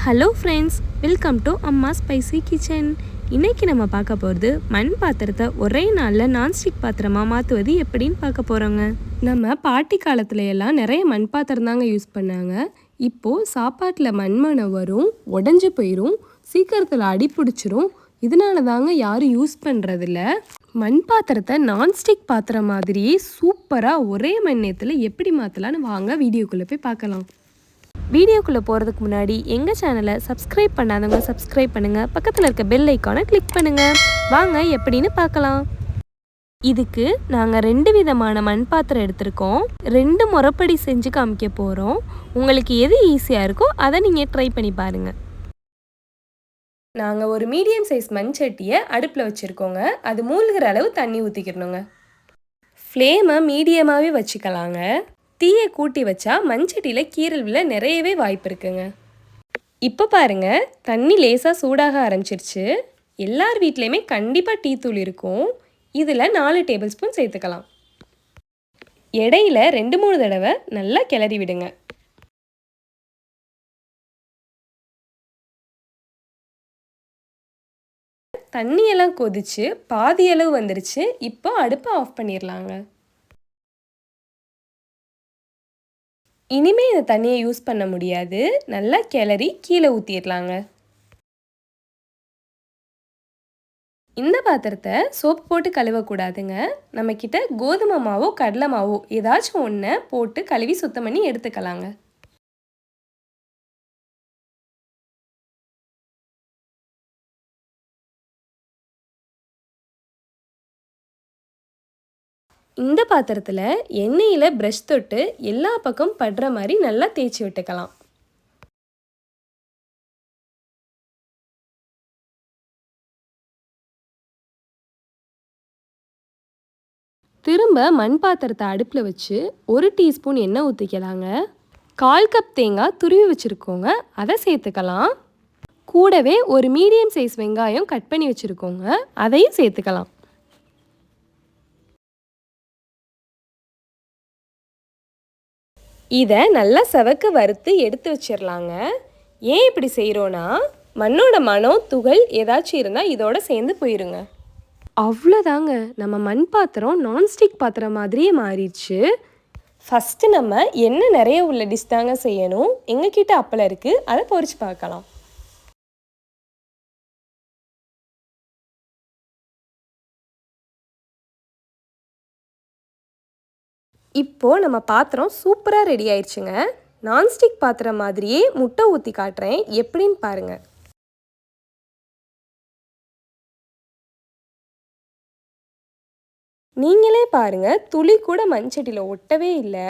Hello friends, welcome to அம்மா spicy kitchen. இன்றைக்கி நம்ம பார்க்க போகிறது மண் பாத்திரத்தை ஒரே நாளில் நான்ஸ்டிக் பாத்திரமாக மாற்றுவது எப்படின்னு பார்க்க போகிறோங்க. நம்ம பாட்டி காலத்துல எல்லாம் நிறைய மண் பாத்திரம் தாங்க யூஸ் பண்ணாங்க. இப்போது சாப்பாட்டில் மண்மணம் வரும், உடஞ்சி போயிடும், சீக்கிரத்தில் அடி பிடிச்சிரும். இதனால தாங்க யாரும் யூஸ் பண்ணுறதில்ல. மண் பாத்திரத்தை நான்ஸ்டிக் பாத்திரம் மாதிரியே சூப்பராக ஒரே மணி நேரத்தில் எப்படி மாற்றலான்னு வாங்க வீடியோக்குள்ளே போய் பார்க்கலாம். வீடியோக்குள்ளே போகிறதுக்கு முன்னாடி எங்கள் சேனலை சப்ஸ்கிரைப் பண்ணாதவங்க சப்ஸ்கிரைப் பண்ணுங்கள், பக்கத்தில் இருக்க பெல் ஐக்கானை கிளிக் பண்ணுங்கள். வாங்க எப்படின்னு பார்க்கலாம். இதுக்கு நாங்கள் 2 விதமான மண் பாத்திரம் எடுத்திருக்கோம். 2 முறைப்படி செஞ்சு காமிக்க போகிறோம். உங்களுக்கு எது ஈஸியாக இருக்கோ அதை நீங்கள் ட்ரை பண்ணி பாருங்கள். நாங்கள் ஒரு மீடியம் சைஸ் மண் சட்டியை அடுப்பில் வச்சுருக்கோங்க. அது மூழ்கிற அளவு தண்ணி ஊற்றிக்கிறணுங்க. ஃப்ளேமை மீடியமாகவே வச்சுக்கலாங்க. தீயை கூட்டி வச்சா மண்சட்டியில் கீறல் விழ நிறையவே வாய்ப்பு இருக்குங்க. இப்போ பாருங்கள், தண்ணி லேசாக சூடாக ஆரம்பிச்சிருச்சு. எல்லார் வீட்லேயுமே கண்டிப்பாக டீ தூள் இருக்கும். இதில் 4 டேபிள் ஸ்பூன் சேர்த்துக்கலாம். இடையில 2-3 தடவை நல்லா கிளறி விடுங்க. தண்ணியெல்லாம் கொதிச்சு பாதி அளவு வந்துருச்சு. இப்போ அடுப்பை ஆஃப் பண்ணிடலாங்க. இனிமேல் இந்த தண்ணியை யூஸ் பண்ண முடியாது. நல்லா கிளறி கீழே ஊற்றிடலாங்க. இந்த பாத்திரத்தை சோப்பு போட்டு கழுவக்கூடாதுங்க. நம்மக்கிட்ட கோதுமை மாவோ கடலை மாவோ ஏதாச்சும் ஒன்றை போட்டு கழுவி சுத்தம் பண்ணி எடுத்துக்கலாங்க. இந்த பாத்திரத்தில் எண்ணெயில் ப்ரஷ் தொட்டு எல்லா பக்கம் படுற மாதிரி நல்லா தேய்ச்சி விட்டுக்கலாம். திரும்ப மண் பாத்திரத்தை அடுப்பில் வச்சு 1 டீஸ்பூன் எண்ணெய் ஊற்றிக்கலாங்க. 1/4 கப் தேங்காய் துருவி வச்சுருக்கோங்க, அதை சேர்த்துக்கலாம். கூடவே ஒரு மீடியம் சைஸ் வெங்காயம் கட் பண்ணி வச்சுருக்கோங்க, அதையும் சேர்த்துக்கலாம். இதை நல்லா செவக்க வறுத்து எடுத்து வச்சிடலாங்க. ஏன் இப்படி செய்கிறோன்னா, மண்ணோட மனம் துகள் ஏதாச்சும் இருந்தால் இதோட சேர்ந்து போயிருங்க. அவ்வளோதாங்க, நம்ம மண் பாத்திரம் நான்ஸ்டிக் பாத்திரம் மாதிரியே மாறிடுச்சு. ஃபஸ்ட்டு நம்ம எண்ணெய் நிறைய உள்ள டிஷ் தாங்க செய்யணும். எங்ககிட்ட அப்பளம் இருக்குது, அதை பொரிச்சு பார்க்கலாம். இப்போது நம்ம பாத்திரம் சூப்பராக ரெடி ஆயிடுச்சுங்க. நான்ஸ்டிக் பாத்திரம் மாதிரியே முட்டை ஊற்றி காட்டுறேன், எப்படின்னு பாருங்கள். நீங்களே பாருங்கள், துளி கூட மண்சட்டியில் ஒட்டவே இல்லை.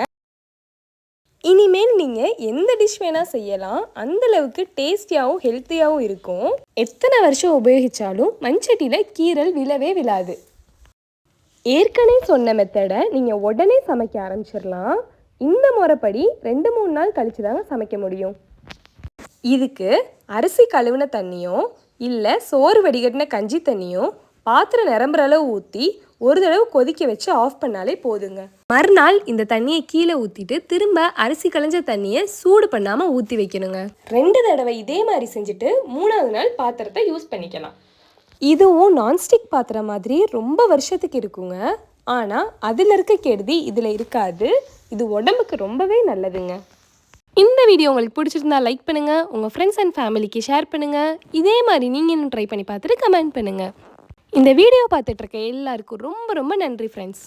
இனிமேல் நீங்கள் எந்த டிஷ் வேணால் செய்யலாம். அந்தளவுக்கு டேஸ்டியாகவும் ஹெல்த்தியாகவும் இருக்கும். எத்தனை வருஷம் உபயோகித்தாலும் மண்சட்டியில் கீறல் விழவே விழாது. ஏற்கனவே சொன்ன மெத்தடை நீங்கள் உடனே சமைக்க ஆரம்பிச்சிடலாம். இந்த முறைப்படி 2-3 நாள் கழிச்சு தாங்க சமைக்க முடியும். இதுக்கு அரிசி கழுவின தண்ணியோ இல்லை சோறு வடிகட்டின கஞ்சி தண்ணியோ பாத்திரம் நிரம்புற அளவு ஊற்றி ஒரு தடவை கொதிக்க வச்சு ஆஃப் பண்ணாலே போதுங்க. மறுநாள் இந்த தண்ணியை கீழே ஊற்றிட்டு திரும்ப அரிசி களைஞ்ச தண்ணியை சூடு பண்ணாமல் ஊற்றி வைக்கணுங்க. 2 தடவை இதே மாதிரி செஞ்சுட்டு 3ஆவது நாள் பாத்திரத்தை யூஸ் பண்ணிக்கலாம். இதுவும் நான்ஸ்டிக் பாத்திரம் மாதிரி ரொம்ப வருஷத்துக்கு இருக்குங்க. ஆனால் அதில் இருக்க கெடுதி இதில் இருக்காது. இது உடம்புக்கு ரொம்பவே நல்லதுங்க. இந்த வீடியோ உங்களுக்கு பிடிச்சிருந்தா லைக் பண்ணுங்கள், உங்கள் ஃப்ரெண்ட்ஸ் அண்ட் ஃபேமிலிக்கு ஷேர் பண்ணுங்கள். இதே மாதிரி நீங்கள் இன்னும் ட்ரை பண்ணி பார்த்துட்டு கமெண்ட் பண்ணுங்கள். இந்த வீடியோ பார்த்துட்ருக்க எல்லாருக்கும் ரொம்ப ரொம்ப நன்றி ஃப்ரெண்ட்ஸ்.